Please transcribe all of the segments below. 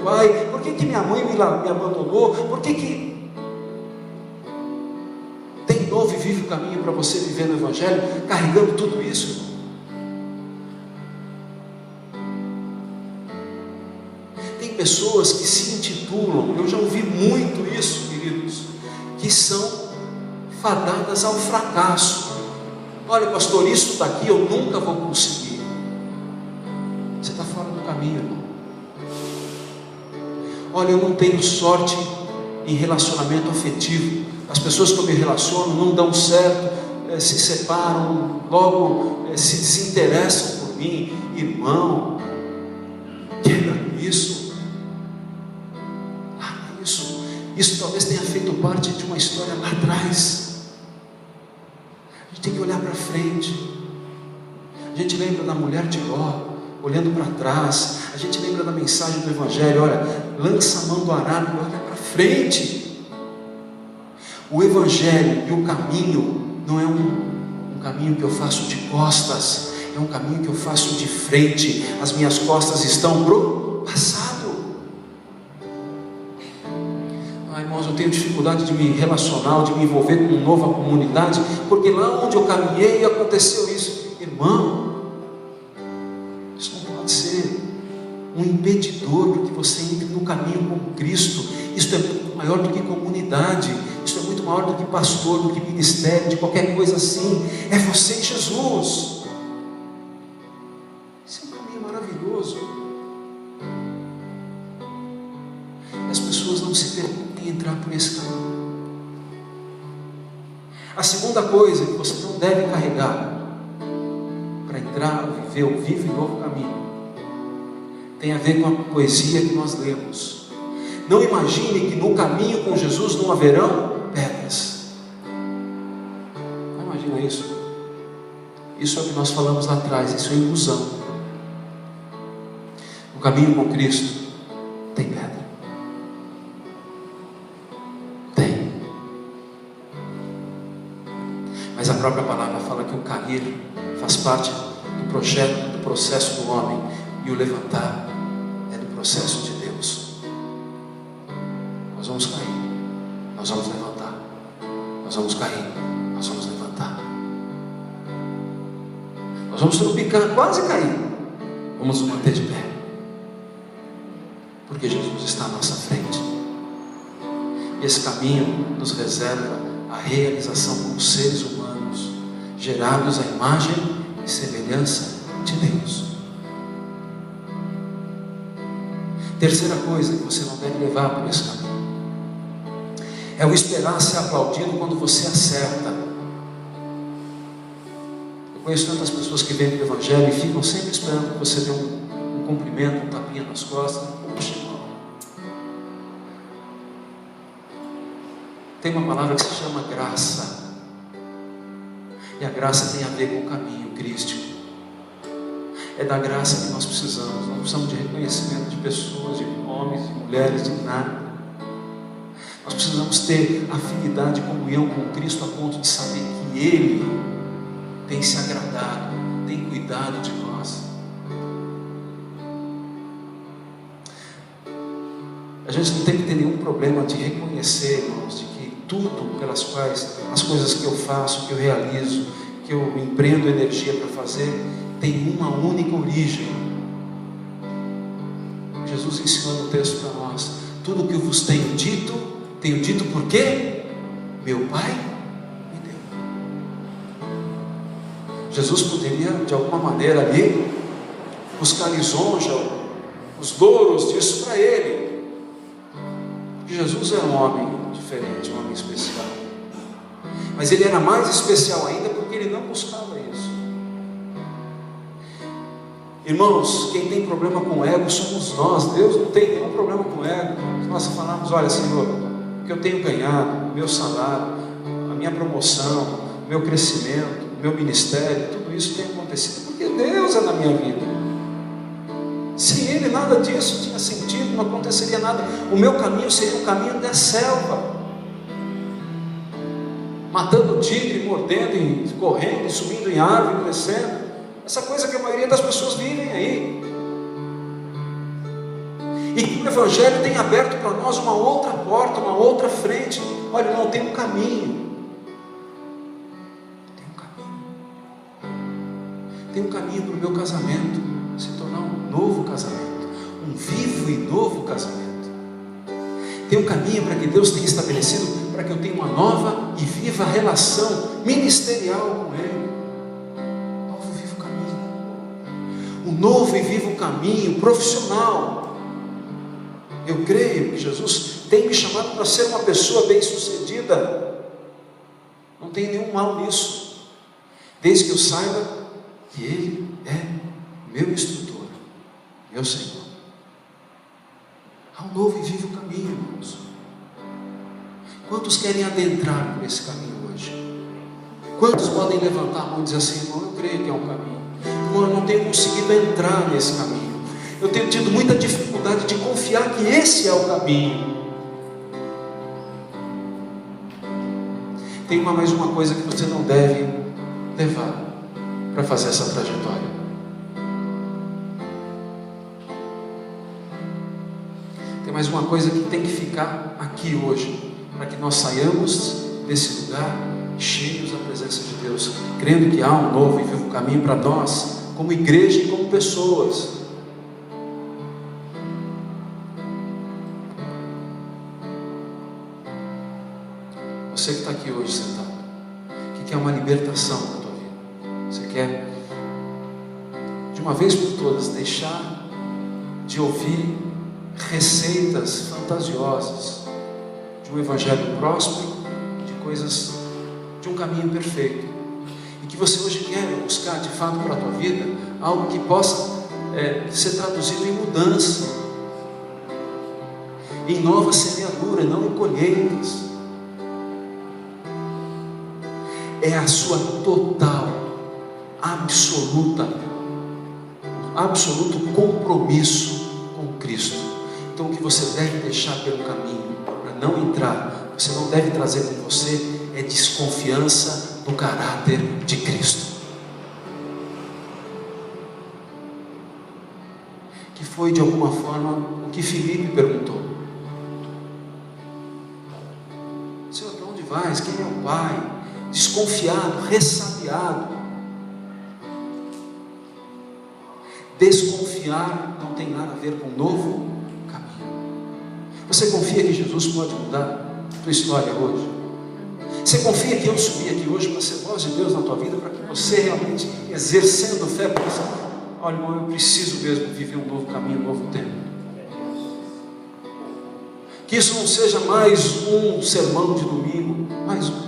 pai? Por que que minha mãe me abandonou? Por que que... Tem novo e vive o caminho para você viver no Evangelho, carregando tudo isso. Tem pessoas que se intitulam, eu já ouvi muito isso, queridos, que são fadadas ao fracasso. Olha, pastor, isso daqui eu nunca vou conseguir. Você está fora do caminho, irmão. Olha, eu não tenho sorte em relacionamento afetivo. As pessoas que eu me relaciono não dão certo, se separam, logo se desinteressam por mim. Irmão, quebra com isso. Isso talvez tenha feito parte de uma história lá atrás. A gente tem que olhar para frente. A gente lembra da mulher de Ló, olhando para trás. A gente lembra da mensagem do Evangelho. Olha, lança a mão do arado e olha para frente. O Evangelho e o caminho não é um caminho que eu faço de costas, é um caminho que eu faço de frente. As minhas costas estão pro passado. Irmãos, eu tenho dificuldade de me relacionar, de me envolver com uma nova comunidade, porque lá onde eu caminhei aconteceu isso. Irmão, isso não pode ser um impedidor para que você entre no caminho com Cristo. Isso é muito maior do que comunidade, isso é muito maior do que pastor, do que ministério, de qualquer coisa assim. É você e Jesus. Esse é um caminho maravilhoso. E as pessoas não se permitem entrar por esse caminho. A segunda coisa que você não deve carregar para entrar, viver o vivo e novo caminho, tem a ver com a poesia que nós lemos. Não imagine que no caminho com Jesus não haverão pedras. Não imagina isso. Isso é o que nós falamos lá atrás, isso é ilusão. No caminho com Cristo tem pedra. Tem. Mas a própria palavra fala que o cair faz parte do processo do homem, e o levantar é do processo de Deus. Nós vamos cair, nós vamos levantar, nós vamos cair, nós vamos levantar, nós vamos tropicar, quase cair, vamos nos manter de pé, porque Jesus está à nossa frente. E esse caminho nos reserva a realização como seres humanos, gerados à imagem e semelhança de Deus. Terceira coisa que você não deve levar por esse caminho é o esperar ser aplaudido quando você acerta. Eu conheço tantas pessoas que vêm do Evangelho e ficam sempre esperando que você dê um cumprimento, um tapinha nas costas. Poxa, irmão, tem uma palavra que se chama graça, e a graça tem a ver com o caminho crístico. É da graça que nós precisamos. Não precisamos de reconhecimento de pessoas, de homens e mulheres, de nada. Nós precisamos ter afinidade e comunhão com Cristo a ponto de saber que Ele tem se agradado, tem cuidado de nós. A gente não tem que ter nenhum problema de reconhecer, irmãos, de que tudo pelas quais, as coisas que eu faço, que eu realizo, que eu empreendo energia para fazer, tem uma única origem. Jesus ensinou no texto para nós: tudo o que eu vos tenho dito por quê? Meu Pai me deu. Jesus poderia de alguma maneira ali buscar lisonja, os louros disso para Ele, porque Jesus era um homem diferente, um homem especial, mas Ele era mais especial ainda porque Ele não buscava isso. Irmãos, quem tem problema com o ego somos nós. Deus não tem nenhum problema com o ego. Se nós falarmos: olha, Senhor, o que eu tenho ganhado, o meu salário, a minha promoção, o meu crescimento, o meu ministério, tudo isso tem acontecido porque Deus é na minha vida. Sem Ele nada disso tinha sentido, não aconteceria nada. O meu caminho seria o caminho da selva, matando tigre, mordendo, e correndo, e subindo em árvore, crescendo. Essa coisa que a maioria das pessoas vivem aí. e que o Evangelho tem aberto para nós uma outra porta, uma outra frente. Olha, não, tem um caminho. Tem um caminho para o meu casamento se tornar um novo casamento, um vivo e novo casamento. Tem um caminho para que Deus tenha estabelecido para que eu tenha uma nova e viva relação ministerial com Ele. Novo e vivo caminho. Um novo e vivo caminho profissional. Eu creio que Jesus tem me chamado para ser uma pessoa bem-sucedida. Não tem nenhum mal nisso, desde que eu saiba que Ele é meu instrutor, meu Senhor. Há um novo e vivo caminho, irmãos. Quantos querem adentrar por esse caminho hoje? Quantos podem levantar a mão e dizer assim: irmão, eu creio que é um caminho. Irmão, eu não tenho conseguido entrar nesse caminho. Eu tenho tido muita dificuldade de confiar que esse é o caminho. Tem mais uma coisa que você não deve levar para fazer essa trajetória. Tem mais uma coisa que tem que ficar aqui hoje, para que nós saiamos desse lugar cheios da presença de Deus, crendo que há um novo e vivo caminho para nós, como igreja e como pessoas. Você que está aqui hoje sentado, que quer uma libertação na tua vida, você quer de uma vez por todas deixar de ouvir receitas fantasiosas de um evangelho próspero, de coisas, de um caminho perfeito, e que você hoje quer buscar de fato para a tua vida algo que possa ser traduzido em mudança, em nova semeadura, não em colheitas. É a sua total, absoluto compromisso com Cristo. Então o que você deve deixar pelo caminho para não entrar, você não deve trazer com você é desconfiança do caráter de Cristo, que foi de alguma forma o que Filipe perguntou: Senhor, para onde vais? Quem é o Pai? Desconfiado, ressabiado. Desconfiar não tem nada a ver com novo caminho. Você confia que Jesus pode mudar a tua história hoje? Você confia que eu subi aqui hoje para ser voz de Deus na tua vida, para que você realmente, exercendo fé, possa: olha, irmão, eu preciso mesmo viver um novo caminho, um novo tempo. Que isso não seja mais um sermão de domingo, mais um,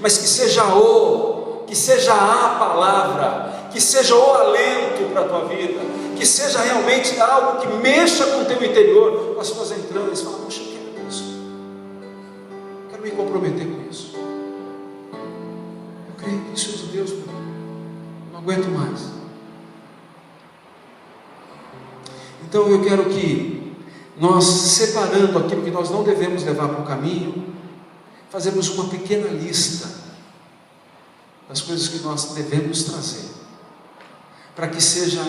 mas que seja a palavra, que seja o alento para a tua vida, que seja realmente algo que mexa com o teu interior, com as tuas entranhas. Fala: poxa, eu quero isso, quero me comprometer com isso, eu creio que isso é de Deus, não aguento mais. Então eu quero que nós, separando aquilo que nós não devemos levar para o caminho, fazemos uma pequena lista das coisas que nós devemos trazer, para que seja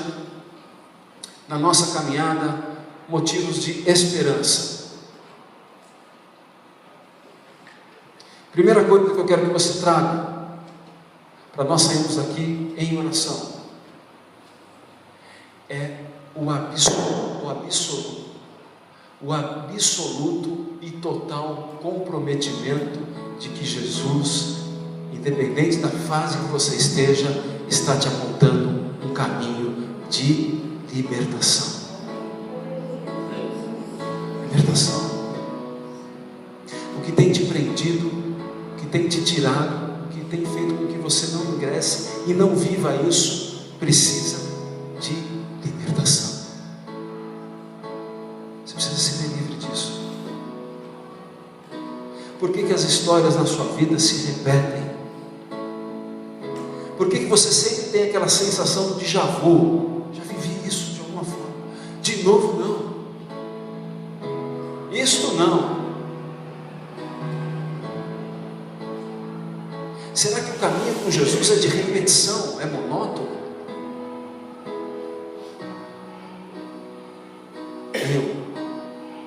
na nossa caminhada motivos de esperança. Primeira coisa que eu quero que você traga, para nós sairmos daqui em oração, é o absoluto e total comprometimento de que Jesus, independente da fase que você esteja, está te apontando um caminho de libertação. Libertação. O que tem te prendido, o que tem te tirado, o que tem feito com que você não ingresse e não viva isso, precisa de libertação. Você precisa ser livre disso. Por que as histórias na sua vida se repetem? Por que você sempre tem aquela sensação de déjà vu? Já vivi isso de alguma forma. De novo não. Isto não. Será que o caminho com Jesus é de repetição? É monótono?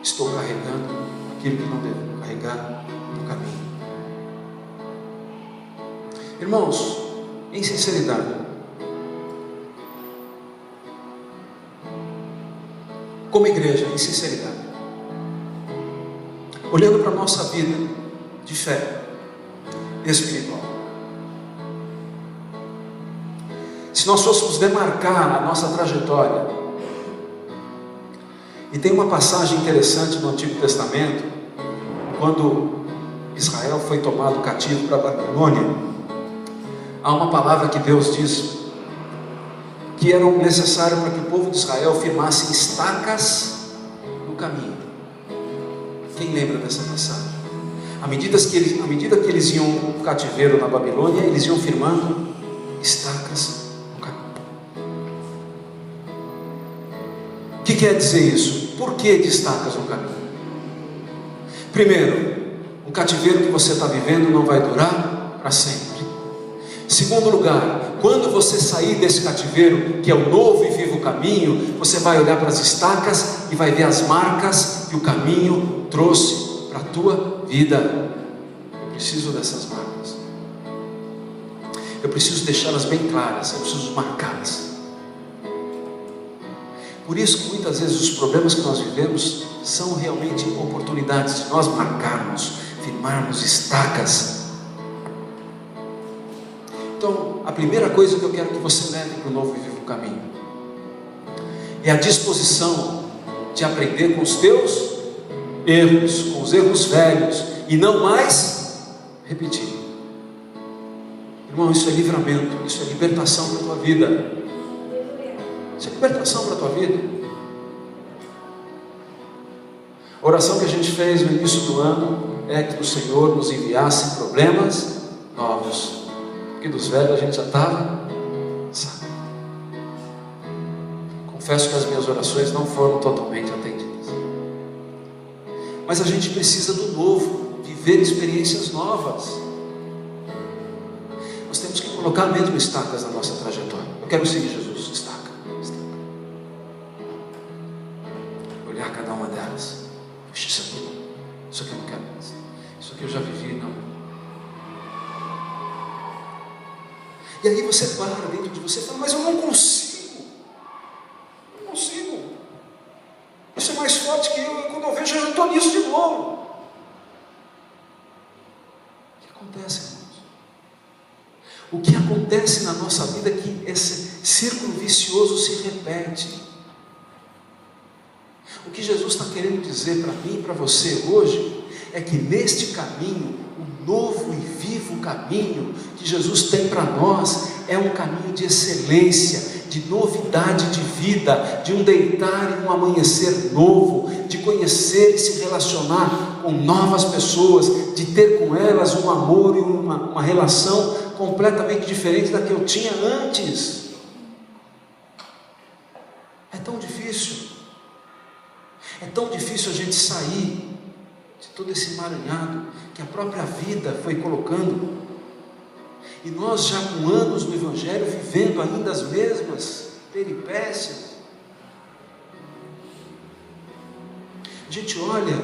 estou carregando aquilo que não devo carregar no caminho. Irmãos, em sinceridade, como igreja, em sinceridade, olhando para a nossa vida de fé espiritual, se nós fôssemos demarcar a nossa trajetória, e tem uma passagem interessante no Antigo Testamento, quando Israel foi tomado cativo para a Babilônia, há uma palavra que Deus diz que era necessário para que o povo de Israel firmasse estacas no caminho. Quem lembra dessa passagem? À medida que eles iam para o cativeiro na Babilônia, eles iam firmando estacas no caminho. O que quer dizer isso? Por que de estacas no caminho? Primeiro, o cativeiro que você está vivendo não vai durar para sempre. Segundo lugar, quando você sair desse cativeiro, que é o novo e vivo caminho, você vai olhar para as estacas e vai ver as marcas que o caminho trouxe para a tua vida. Eu preciso dessas marcas. Eu preciso deixá-las bem claras, eu preciso marcá-las. Por isso que muitas vezes os problemas que nós vivemos são realmente oportunidades de nós marcarmos, firmarmos estacas. Então, a primeira coisa que eu quero que você leve para o novo e vivo caminho é a disposição de aprender com os teus erros, com os erros velhos, e não mais repetir. Irmão, isso é livramento, isso é libertação para a tua vida. Isso é libertação para a tua vida. A oração que a gente fez no início do ano é que o Senhor nos enviasse problemas novos, porque dos velhos a gente já estava, sabe? Confesso que as minhas orações não foram totalmente atendidas, mas a gente precisa do novo, viver experiências novas. Nós temos que colocar mesmo estacas na nossa trajetória. Eu quero seguir Jesus, estaca. Olhar cada uma delas. Isso aqui eu não quero mais. Isso aqui eu já vivi, não. E aí você para dentro de você e fala, mas eu não consigo. Não consigo. Isso é mais forte que eu. E quando eu vejo, eu já estou nisso de novo. O que acontece, irmãos? O que acontece na nossa vida é que esse círculo vicioso se repete. O que Jesus está querendo dizer para mim e para você hoje é que neste caminho, o novo e vivo caminho que Jesus tem para nós é um caminho de excelência, de novidade de vida, de um deitar e um amanhecer novo, de conhecer e se relacionar com novas pessoas, de ter com elas um amor e uma relação completamente diferente da que eu tinha antes. É tão difícil. É tão difícil a gente sair de todo esse emaranhado que a própria vida foi colocando, e nós já com anos no Evangelho vivendo ainda as mesmas peripécias. A gente olha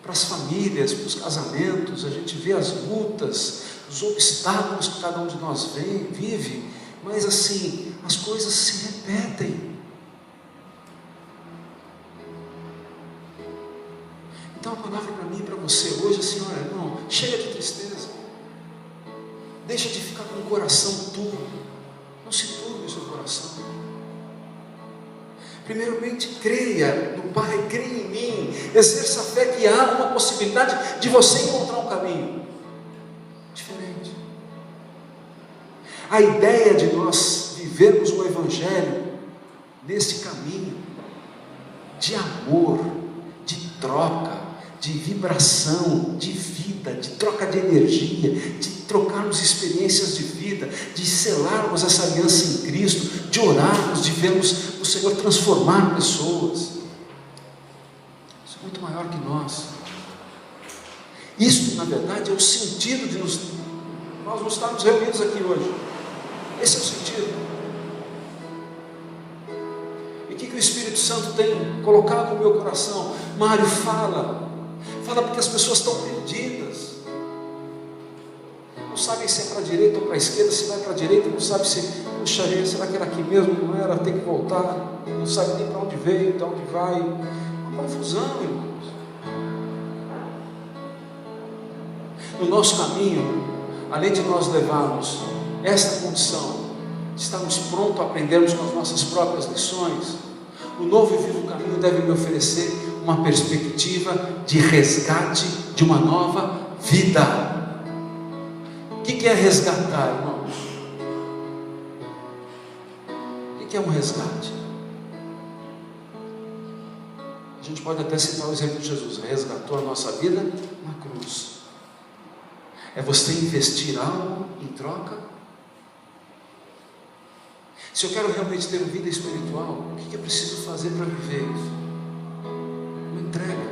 para as famílias, para os casamentos, a gente vê as lutas, os obstáculos que cada um de nós vive, mas assim, as coisas se repetem. Então a palavra para mim e para você hoje é assim, olha, irmão, chega de tristeza, deixa de ficar com o coração turvo, não se turbe o seu coração. Primeiramente creia no Pai, creia em mim, exerça a fé que há uma possibilidade de você encontrar um caminho diferente. A ideia de nós vivermos o Evangelho nesse caminho de amor, de troca, de vibração, de vida, de troca de energia, de trocarmos experiências de vida, de selarmos essa aliança em Cristo, de orarmos, de vermos o Senhor transformar pessoas. Isso é muito maior que nós. Isso, na verdade, é o sentido de nós estarmos reunidos aqui hoje. Esse é o sentido. E que o Espírito Santo tem colocado no meu coração? Mário, fala porque as pessoas estão perdidas, não sabem se é para a direita ou para a esquerda, se vai para a direita, não sabe se, puxa, será que era aqui mesmo, não era, tem que voltar, não sabe nem para onde veio, para onde vai, uma confusão, irmãos. No nosso caminho, além de nós levarmos essa condição de estarmos prontos a aprendermos com as nossas próprias lições, o novo e vivo caminho deve me oferecer uma perspectiva de resgate de uma nova vida. O que é resgatar, irmãos? O que é um resgate? A gente pode até citar o exemplo de Jesus, resgatou a nossa vida na cruz. É você investir algo em troca? Se eu quero realmente ter uma vida espiritual, o que eu preciso fazer para viver isso? Uma entrega.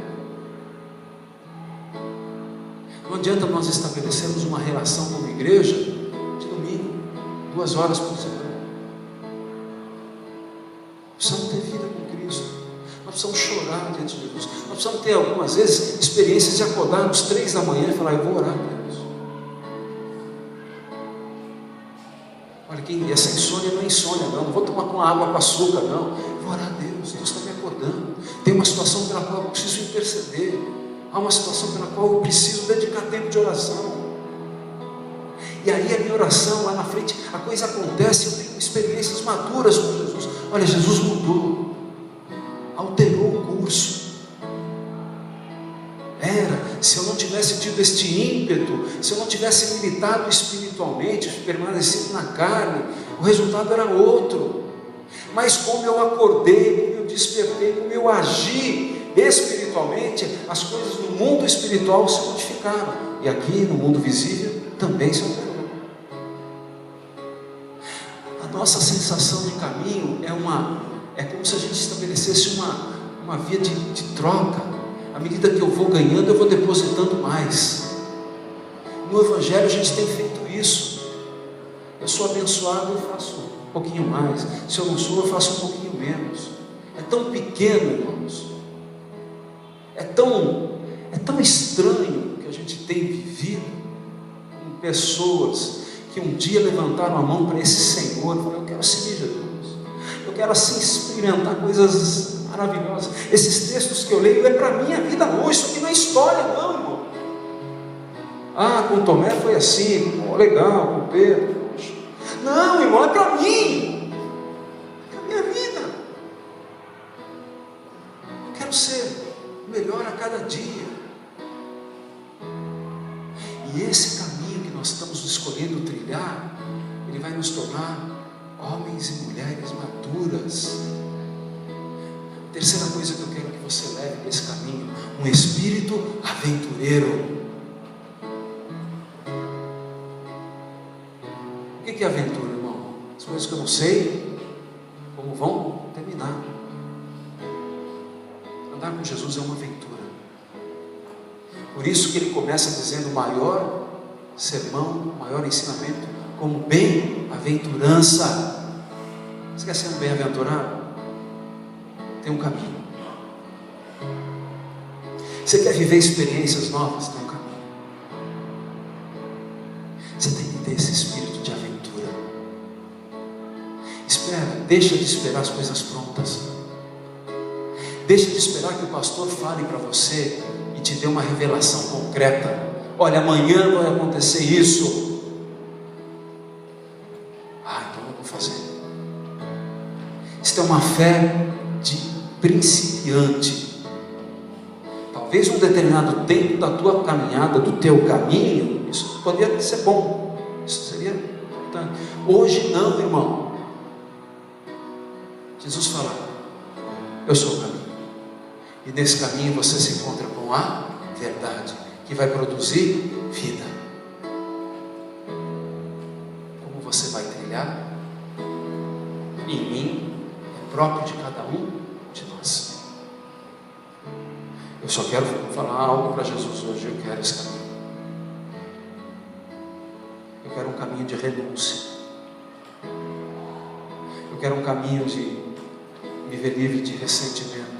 Não adianta nós estabelecermos uma relação como igreja de domingo, 2 horas por semana. Precisamos ter vida com Cristo. Nós precisamos chorar diante de Jesus. Nós precisamos ter algumas vezes experiências de acordarmos 3 da manhã e falar: eu vou orar a Deus. Olha, essa insônia não é insônia, não vou tomar com água com açúcar, não. Vou orar a Deus, Deus está me acordando. Tem uma situação pela qual eu preciso interceder. Há uma situação pela qual eu preciso dedicar tempo de oração. E aí a minha oração, lá na frente, a coisa acontece, eu tenho experiências maduras com Jesus. Olha, Jesus mudou, alterou o curso. Se eu não tivesse tido este ímpeto, se eu não tivesse militado espiritualmente, permanecido na carne, o resultado era outro. Mas como eu acordei, como eu despertei, como eu agi espiritualmente, as coisas no mundo espiritual se modificaram, e aqui no mundo visível também se alterou. A nossa sensação de caminho é como se a gente estabelecesse uma via de troca. À medida que eu vou ganhando, eu vou depositando mais. No Evangelho a gente tem feito isso. Eu sou abençoado, eu faço um pouquinho mais. Se eu não sou, eu faço um pouquinho menos. É tão pequeno, irmãos. É tão estranho que a gente tem vivido com pessoas que um dia levantaram a mão para esse Senhor e falaram: eu quero seguir Jesus. Eu quero assim experimentar coisas maravilhosa. Esses textos que eu leio é para a minha vida hoje. Isso aqui não é história, não, irmão. Com Tomé foi assim, legal, com Pedro. Não, irmão, é para mim, é para a minha vida. Eu quero ser melhor a cada dia. E esse caminho que nós estamos escolhendo trilhar, ele vai nos tornar homens e mulheres maduras. Terceira coisa que eu quero que você leve nesse caminho: um espírito aventureiro. O que é aventura, irmão? As coisas que eu não sei como vão terminar. Andar com Jesus é uma aventura. Por isso que ele começa dizendo: o maior sermão, o maior ensinamento, como bem-aventurança. Você quer ser um bem-aventurado? Tem um caminho. Você quer viver experiências novas? Tem um caminho. Você tem que ter esse espírito de aventura. Espera, deixa de esperar as coisas prontas. Deixa de esperar que o pastor fale para você e te dê uma revelação concreta. Olha, amanhã vai acontecer isso. Então eu vou fazer. Isso é uma fé de principiante. Talvez um determinado tempo da tua caminhada, do teu caminho, isso poderia ser bom, isso seria importante. Hoje não, irmão. Jesus fala: eu sou o caminho, e nesse caminho você se encontra com a verdade, que vai produzir vida. Como você vai trilhar? Em mim, é próprio de cada um de nós. Eu só quero falar algo para Jesus hoje. Eu quero esse caminho. Eu quero um caminho de renúncia. Eu quero um caminho de viver livre de ressentimento.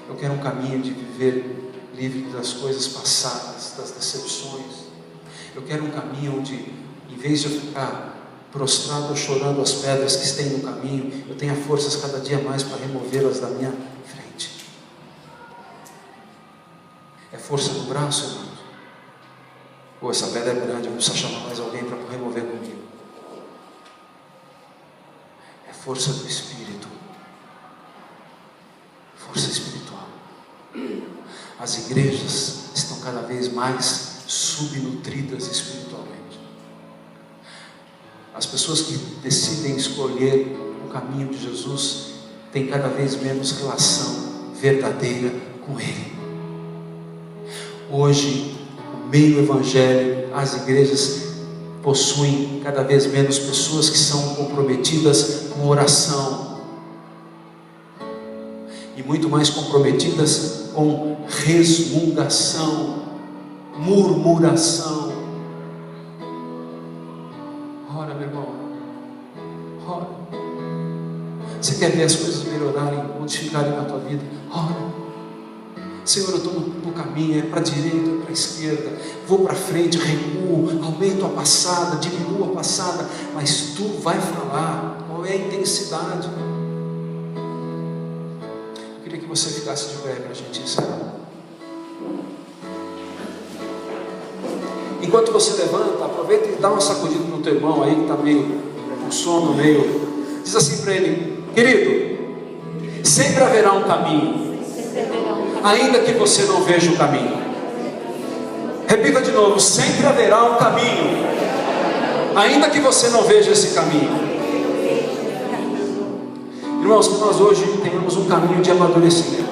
Eu quero um caminho de viver livre das coisas passadas, das decepções. Eu quero um caminho onde, em vez de eu ficar prostrado ou chorando as pedras que estão no caminho, eu tenha forças cada dia mais para removê-las da minha frente. É força do braço, irmão? Ou essa pedra é grande, eu preciso chamar mais alguém para remover comigo. É força do Espírito. Força espiritual. As igrejas estão cada vez mais subnutridas espiritualmente. As pessoas que decidem escolher o caminho de Jesus têm cada vez menos relação verdadeira com Ele. Hoje, o meio evangélico, as igrejas possuem cada vez menos pessoas que são comprometidas com oração e muito mais comprometidas com resmungação, murmuração. Ora, meu irmão, ora. Você quer ver as coisas melhorarem, modificarem na tua vida? Ora. Senhor, eu estou no caminho, é para a direita, é para a esquerda, vou para frente, recuo, aumento a passada, diminuo a passada, mas Tu vai falar qual é a intensidade. Eu queria que você ficasse de pé para a gente encerrar. Enquanto você levanta, aproveita e dá uma sacudida no teu irmão aí que está meio com sono, meio. Diz assim para ele: querido, sempre haverá um caminho, ainda que você não veja o caminho. Repita de novo: sempre haverá um caminho, ainda que você não veja esse caminho. Irmãos, que nós hoje tenhamos um caminho de amadurecimento.